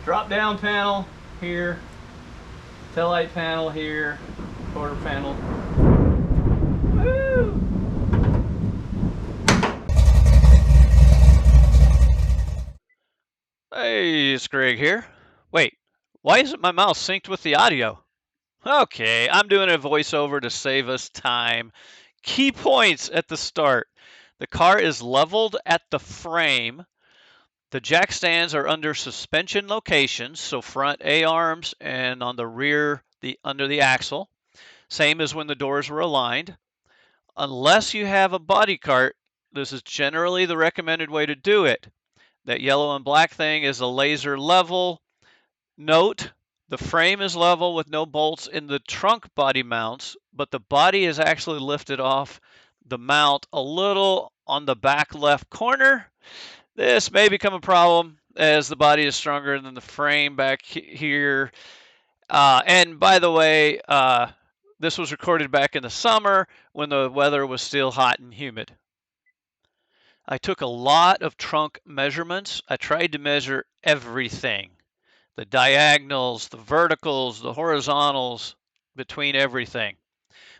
Drop down panel here, taillight panel here, quarter panel. Woo! Hey, it's Greg here. Wait, why isn't my mouse synced with the audio? Okay, I'm doing a voiceover to save us time. Key points at the start. The car is leveled at the frame. The jack stands are under suspension locations, so front A-arms and on the rear under the axle. Same as when the doors were aligned. Unless you have a body cart, this is generally the recommended way to do it. That yellow and black thing is a laser level. Note, the frame is level with no bolts in the trunk body mounts, but the body is actually lifted off the mount a little on the back left corner. This may become a problem as the body is stronger than the frame back here. And by the way, this was recorded back in the summer when the weather was still hot and humid. I took a lot of trunk measurements. I tried to measure everything. The diagonals, the verticals, the horizontals between everything.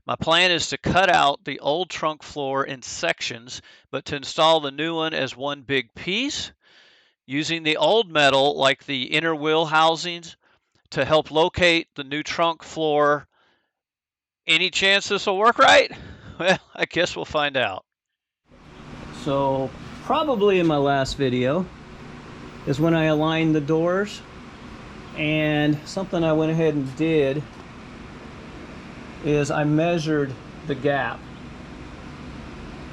My plan is to cut out the old trunk floor in sections, but to install the new one as one big piece, using the old metal like the inner wheel housings to help locate the new trunk floor. Any chance this will work right? Well, I guess we'll find out. So probably in my last video is when I aligned the doors, and something I went ahead and did is I measured the gap.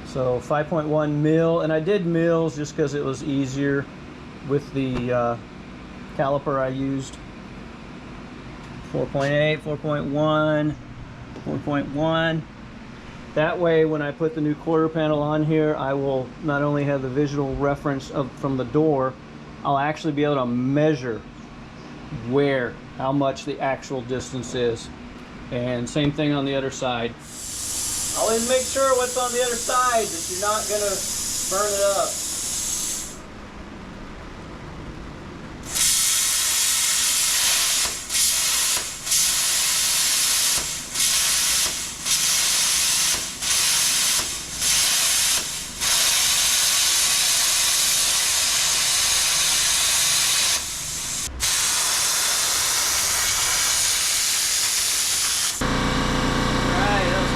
So 5.1 mil, and I did mils just because it was easier with the caliper I used. 4.8, 4.1, 4.1. That way when I put the new quarter panel on here, I will not only have the visual reference from the door, I'll actually be able to measure how much the actual distance is. And same thing on the other side. Always make sure what's on the other side, that you're not gonna burn it up.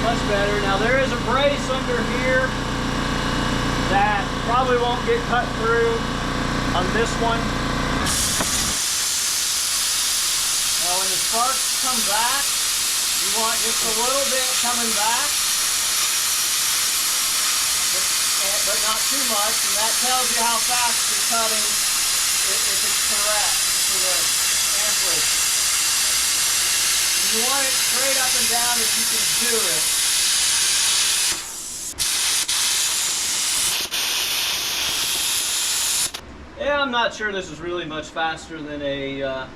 Much better. Now there is a brace under here that probably won't get cut through on this one. Now when the sparks come back, you want just a little bit coming back, but not too much, and that tells you how fast you're cutting if it's correct for the amperage. You want it straight up and down if you can do it. Yeah, I'm not sure this is really much faster than a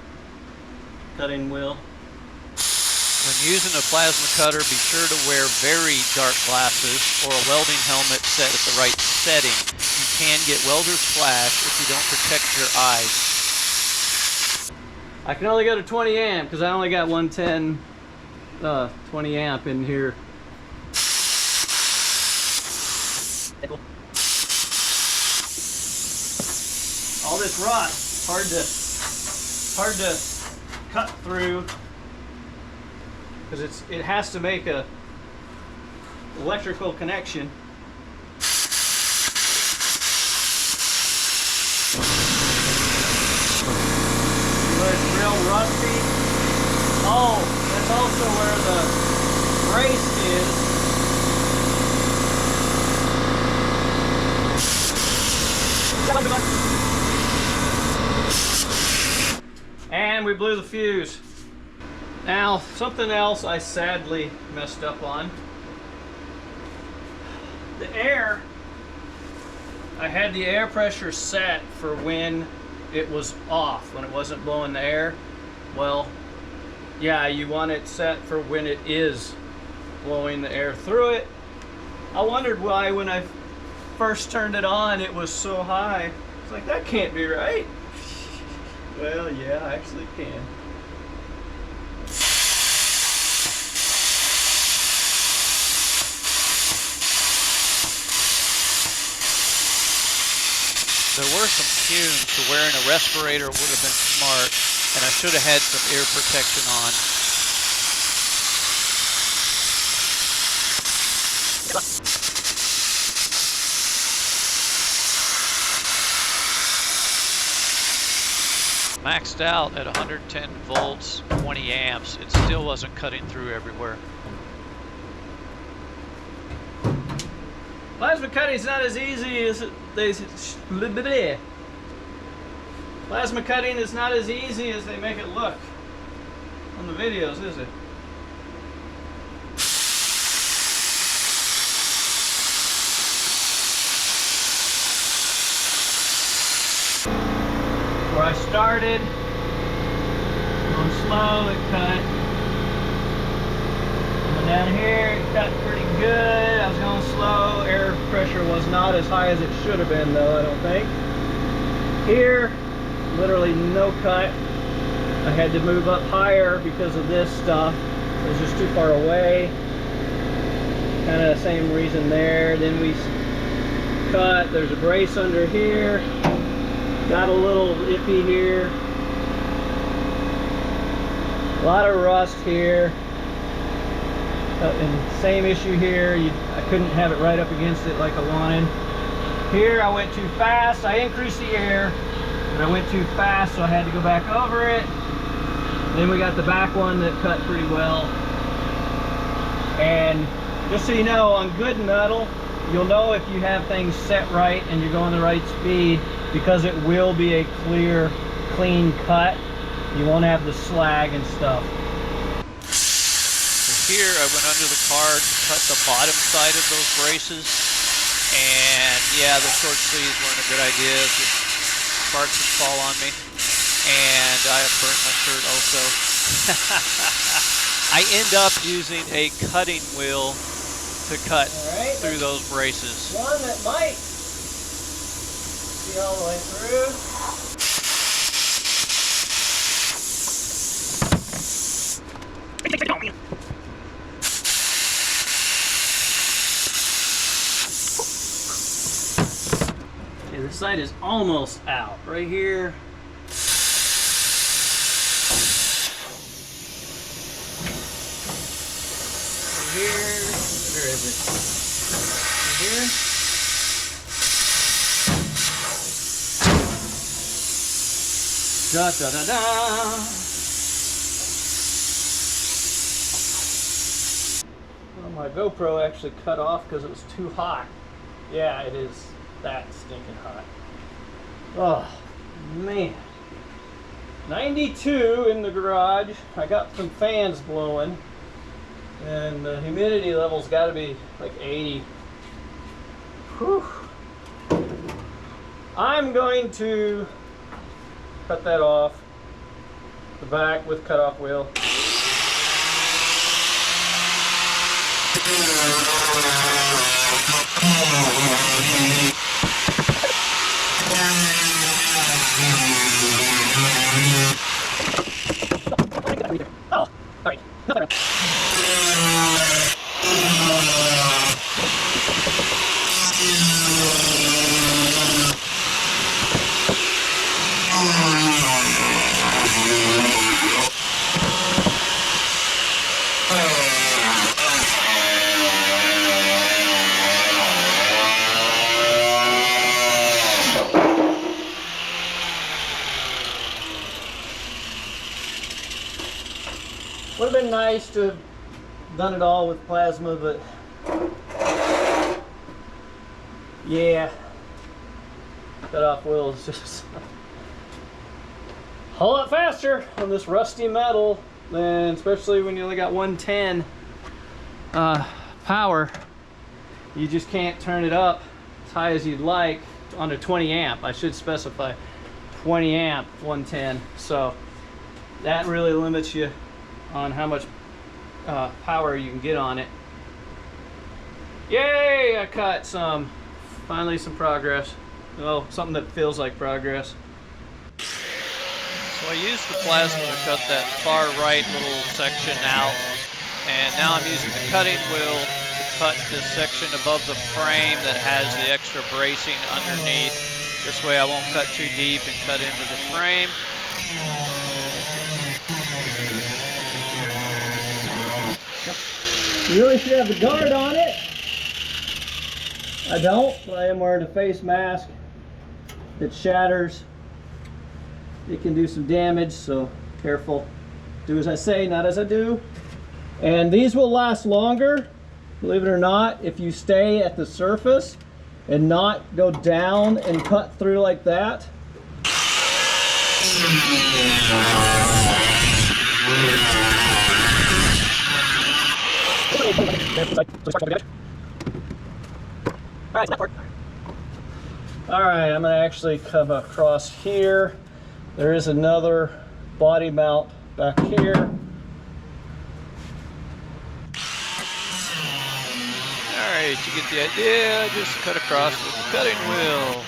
cutting wheel. When using a plasma cutter, be sure to wear very dark glasses or a welding helmet set at the right setting. You can get welder's flash if you don't protect your eyes. I can only go to 20 amp because I only got 110 20 amp in here. All this rust, hard to cut through because it has to make a electrical connection. Where it's real rusty. Oh, that's also where the brace is. And we blew the fuse. Now, something else I sadly messed up on. The air, I had the air pressure set for when it was off, when it wasn't blowing the air. Well, yeah, you want it set for when it is blowing the air through it. I wondered why when I first turned it on it was so high. It's like, that can't be right. Well, yeah, I actually can. There were some fumes, so wearing a respirator would have been smart, and I should have had some ear protection on. Maxed out at 110 volts, 20 amps. It still wasn't cutting through everywhere. Plasma cutting is not as easy as Plasma cutting is not as easy as they make it look on the videos, is it? Where I started, going slow, it cut. Coming down here, it cut pretty good. I was going slow. Air pressure was not as high as it should have been, though, I don't think. Here, literally no cut. I had to move up higher because of this stuff. It was just too far away. Kind of the same reason there. Then we cut. There's a brace under here. Got a little iffy here. A lot of rust here. And same issue here. I couldn't have it right up against it like I wanted. Here I went too fast. I increased the air, but I went too fast, so I had to go back over it. Then we got the back one that cut pretty well. And just so you know, on good metal, you'll know if you have things set right and you're going the right speed, because it will be a clear, clean cut. You won't have the slag and stuff. So here I went under the car to cut the bottom side of those braces. And yeah, the short sleeves weren't a good idea. The sparks would fall on me. And I have burnt my shirt also. I end up using a cutting wheel to cut through those braces. One that might see all the way through. Okay, this side is almost out. Right here. Here, where is it? Right here. Da da da da. Well, my GoPro actually cut off because it was too hot. Yeah, it is that stinking hot. Oh man. 92 in the garage. I got some fans blowing. And the humidity level's got to be like 80. Whew. I'm going to cut that off the back with cutoff wheel. Oh, sorry. Would have been nice to have done it all with plasma, but yeah, cut-off wheel is just a whole lot faster on this rusty metal, than especially when you only got 110 power. You just can't turn it up as high as you'd like on a 20 amp. I should specify 20 amp 110. So that really limits you on how much power you can get on it. Yay! I cut some. Finally some progress. Well, something that feels like progress. So I used the plasma to cut that far right little section out, and now I'm using the cutting wheel to cut this section above the frame that has the extra bracing underneath. This way I won't cut too deep and cut into the frame. You really should have the guard on it. I don't, but I am wearing a face mask. If it shatters, it can do some damage, so careful. Do as I say, not as I do. And these will last longer, believe it or not, if you stay at the surface and not go down and cut through like that. Alright, I'm going to actually come across here. There is another body mount back here. Alright, you get the idea. Just cut across with the cutting wheel.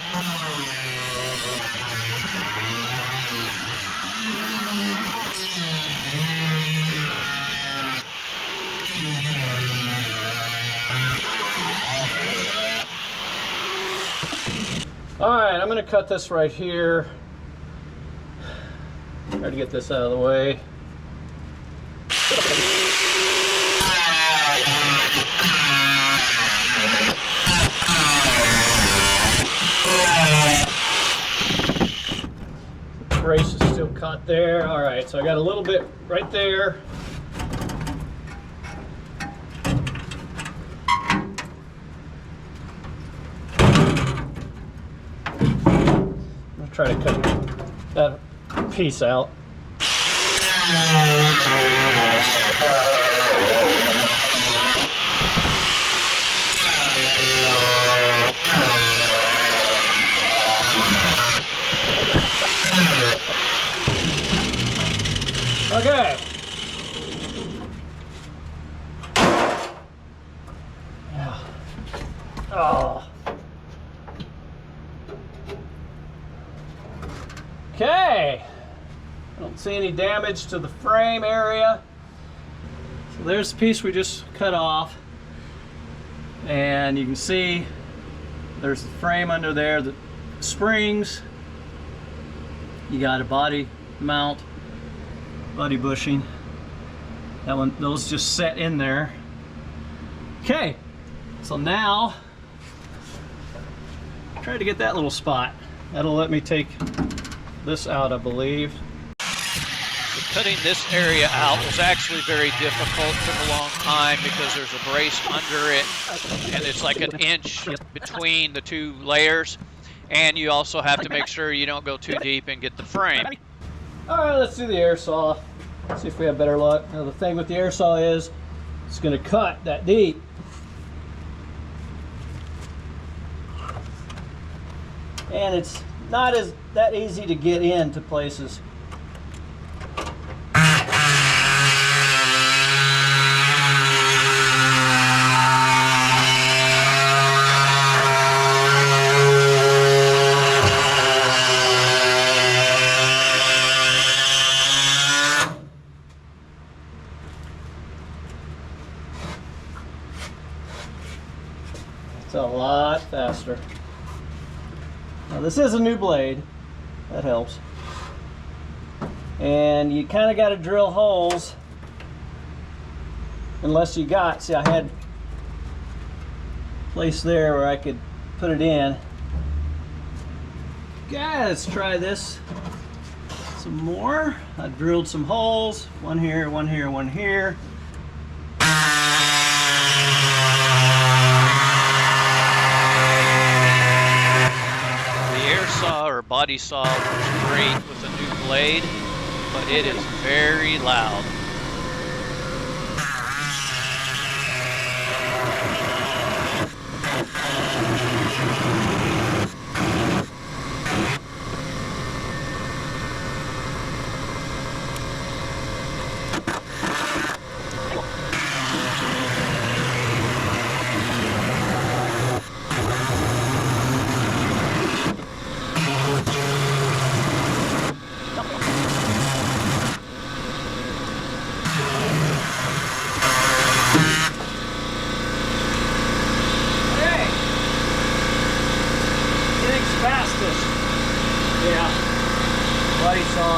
Alright, I'm going to cut this right here. Try to get this out of the way. The brace is still caught there. Alright, so I got a little bit right there. I'll try to cut that piece out. Okay. Yeah. Oh. Okay. I don't see any damage to the frame area. So there's the piece we just cut off. And you can see there's the frame under there, the springs. You got a body mount, body bushing. That one, those just set in there. Okay, so now try to get that little spot. That'll let me take this out, I believe. So cutting this area out was actually very difficult. Took a long time because there's a brace under it, and it's like an inch between the two layers. And you also have to make sure you don't go too deep and get the frame. All right, let's do the air saw. See if we have better luck. Now the thing with the air saw is it's going to cut that deep. And it's not as that easy to get into places. It's a lot faster. Now this is a new blade, that helps. And you kind of got to drill holes unless you got, see I had a place there where I could put it in. Okay, let's try this some more. I drilled some holes, one here, one here, one here. Saw or body saw works great with a new blade, but it is very loud.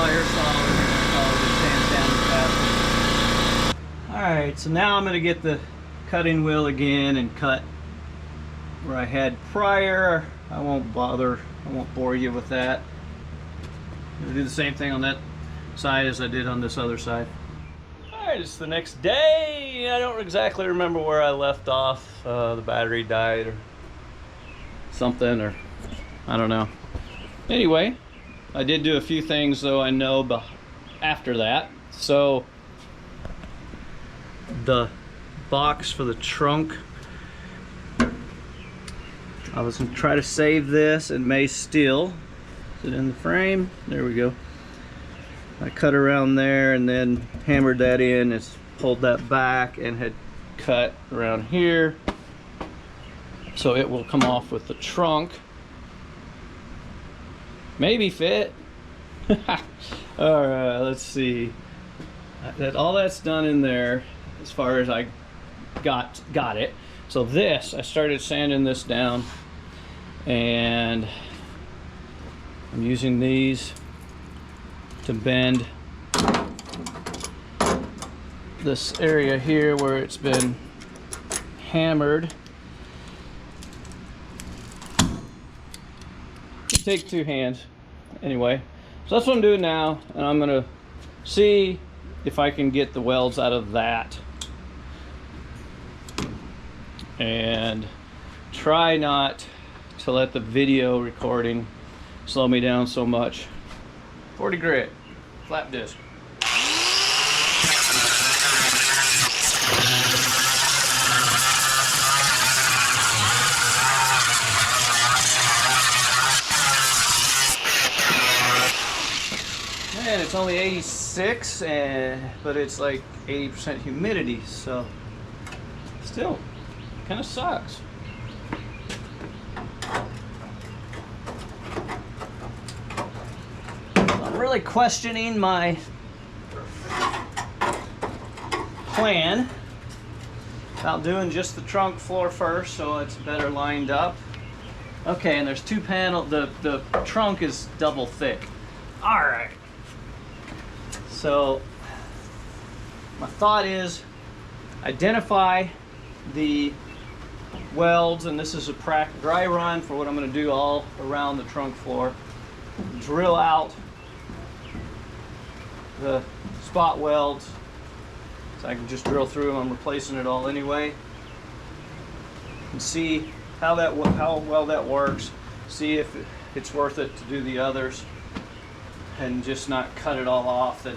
wire saw that sands down the past. Alright, so now I'm going to get the cutting wheel again and cut where I had prior. I won't bore you with that. I'm going to do the same thing on that side as I did on this other side. Alright, it's the next day. I don't exactly remember where I left off. The battery died or something, or I don't know. Anyway, I did do a few things though I know after that. So the box for the trunk, I was going to try to save this. It may still. Is it in the frame? There we go. I cut around there and then hammered that in. It's pulled that back and had cut around here. So it will come off with the trunk. Maybe fit. Alright, let's see. All that's done in there as far as I got it. So this, I started sanding this down, and I'm using these to bend this area here where it's been hammered. Take two hands anyway. So that's what I'm doing now, and I'm gonna see if I can get the welds out of that and try not to let the video recording slow me down so much. 40 grit, flat disc. Man, it's only 86, but it's like 80% humidity, so still kind of sucks. I'm really questioning my plan about doing just the trunk floor first so it's better lined up. Okay, and there's two panels. The trunk is double thick. All right. So my thought is identify the welds, and this is a dry run for what I'm going to do all around the trunk floor. Drill out the spot welds so I can just drill through them. I'm replacing it all anyway, and see how well that works. See if it's worth it to do the others and just not cut it all off and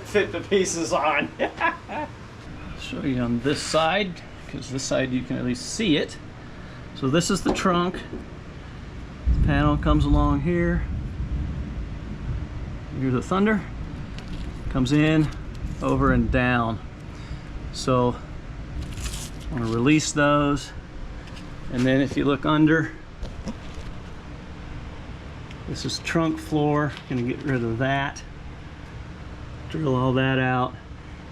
fit the pieces on. Show you on this side, because this side you can at least see it. So this is the trunk. The panel comes along here. Here's the Thunder. Comes in, over and down. So I want to release those. And then if you look under, this is trunk floor. Gonna get rid of that. Drill all that out.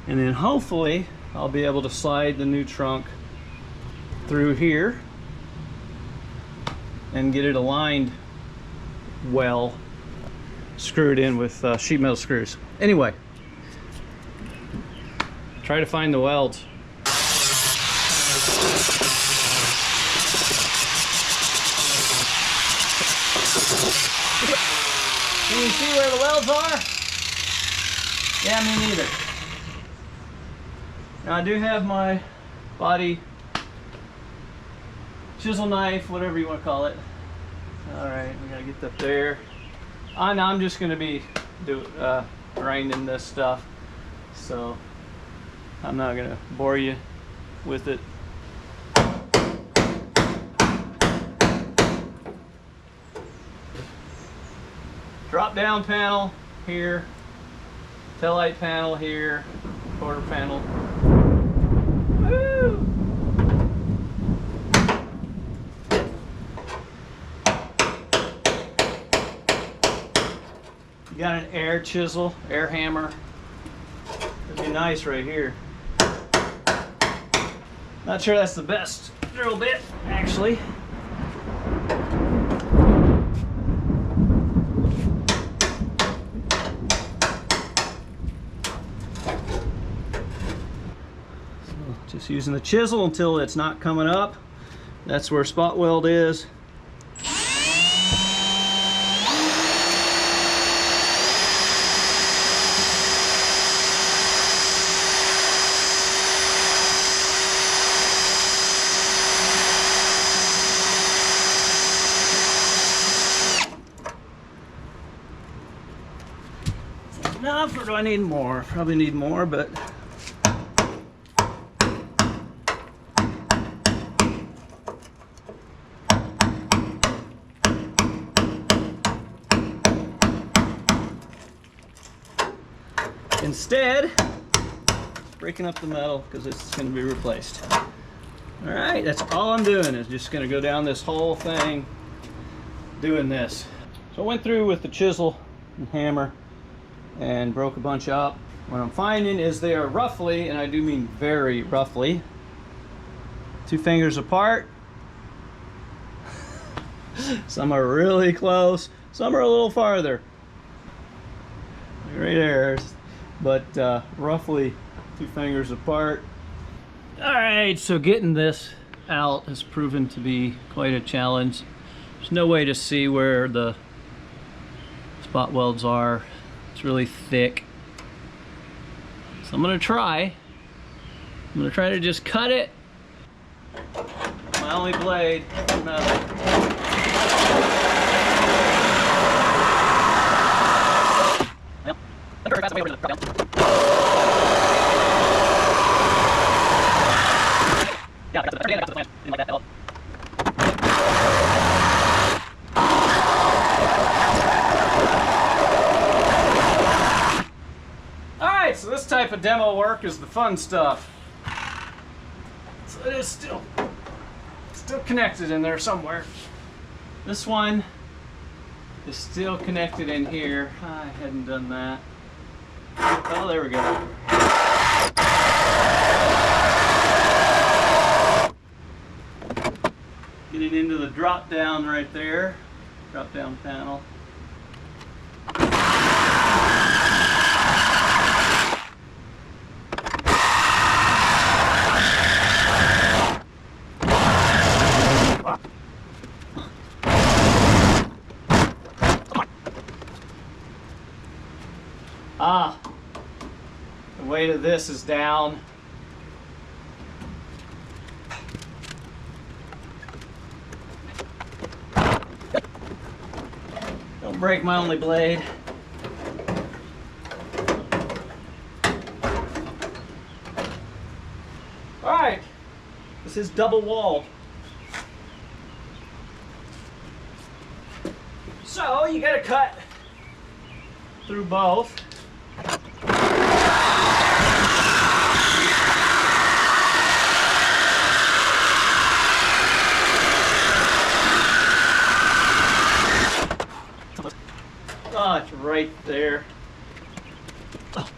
And then hopefully I'll be able to slide the new trunk through here and get it aligned well, screwed in with sheet metal screws. Anyway, try to find the welds. Can you see where the welds are? Yeah, me neither. Now I do have my body chisel knife, whatever you want to call it. Alright, we gotta get up there. I'm just gonna be grinding this stuff, so I'm not gonna bore you with it. Drop down panel here, taillight panel here, quarter panel. Woo! You got an air chisel, air hammer. It'd be nice right here. Not sure that's the best drill bit, actually. Just using the chisel until it's not coming up. That's where spot weld is. Enough, or do I need more? Probably need more, but instead, breaking up the metal because it's going to be replaced. All right, that's all I'm doing is just going to go down this whole thing doing this. So I went through with the chisel and hammer and broke a bunch up. What I'm finding is they are roughly, and I do mean very roughly, 2 fingers apart. Some are really close, some are a little farther. Right there, but roughly 2 fingers apart. All right, so getting this out has proven to be quite a challenge. There's no way to see where the spot welds are. It's really thick. So I'm gonna try to just cut it. My only blade, metal. Alright, so this type of demo work is the fun stuff. So it is still connected in there somewhere. This one is still connected in here. I hadn't done that. Oh, there we go. Getting into the drop down right there. Drop down panel. Ah, the weight of this is down. Don't break my only blade. All right, this is double walled. So you gotta cut through both. Oh, it's right there. Oh.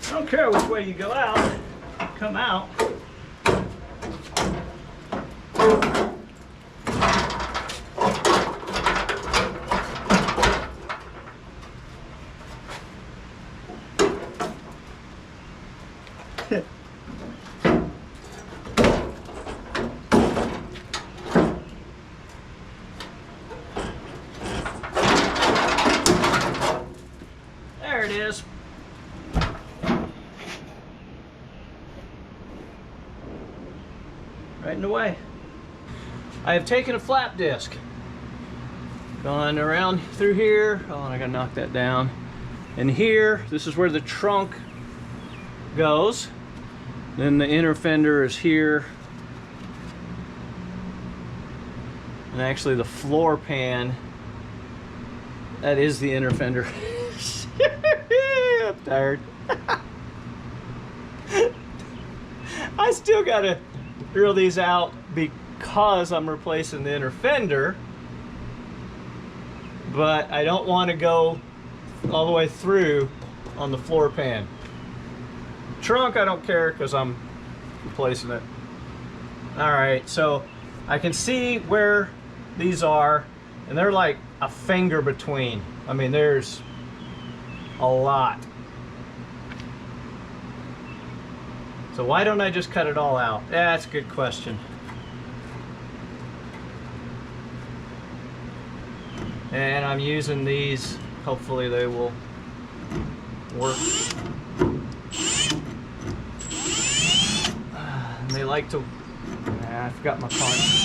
I don't care which way you go out, come out. There it is. Right in the way. I have taken a flap disc, gone around through here. Oh, and I gotta knock that down. And here, this is where the trunk goes. Then the inner fender is here. And actually the floor pan, that is the inner fender. I'm tired. I still gotta drill these out because I'm replacing the inner fender, but I don't want to go all the way through on the floor pan. Trunk, I don't care because I'm replacing it. All right, so I can see where these are, and they're like a finger between. I mean, there's a lot. So why don't I just cut it all out? Yeah, that's a good question. And I'm using these. Hopefully they will work. And they like to... I forgot my punch.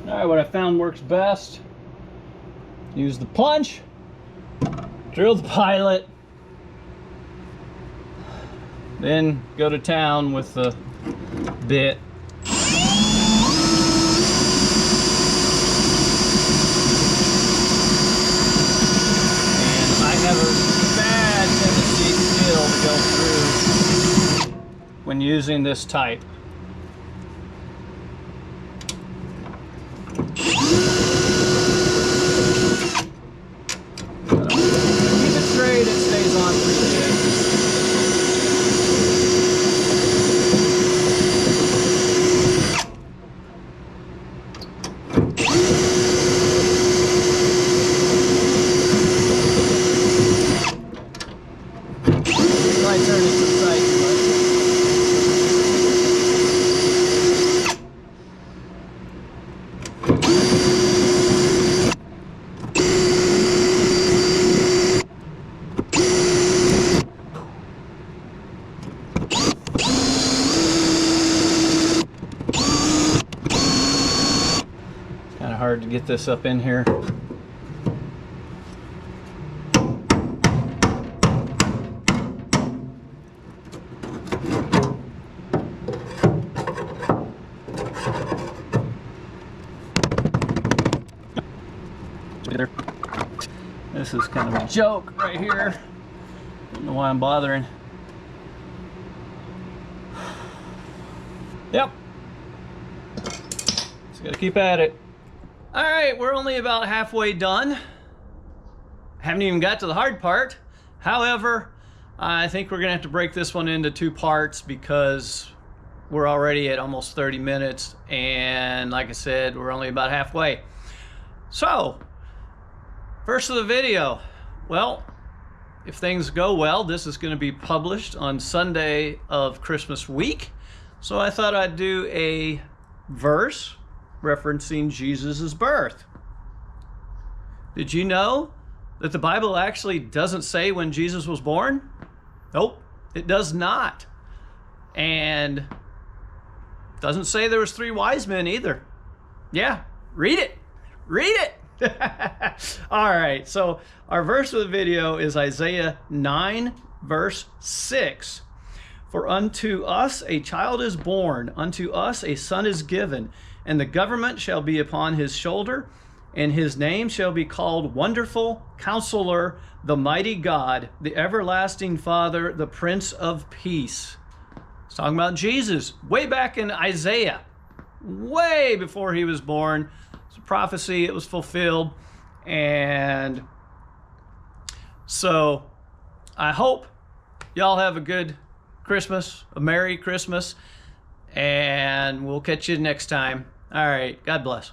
Alright, what I found works best. Use the punch, drill the pilot, then go to town with the bit. And I have a bad tendency still to go through when using this type. Hard to get this up in here. This is kind of a joke right here. Don't know why I'm bothering. Yep. Just gotta keep at it. All right, we're only about halfway done. Haven't even got to the hard part. However, I think we're gonna have to break this one into two parts because we're already at almost 30 minutes. And like I said, we're only about halfway. So, first of the video. Well, if things go well, this is gonna be published on Sunday of Christmas week. So I thought I'd do a verse referencing Jesus' birth. Did you know that the Bible actually doesn't say when Jesus was born? Nope, it does not. And it doesn't say there was 3 wise men either. Yeah, read it. Read it. All right, so our verse of the video is Isaiah 9, verse 6. For unto us a child is born, unto us a son is given, and the government shall be upon his shoulder, and his name shall be called Wonderful Counselor, the Mighty God, the Everlasting Father, the Prince of Peace. It's talking about Jesus, way back in Isaiah, way before he was born. It's a prophecy, it was fulfilled. And so I hope y'all have a good Christmas, a Merry Christmas, and we'll catch you next time. All right, God bless.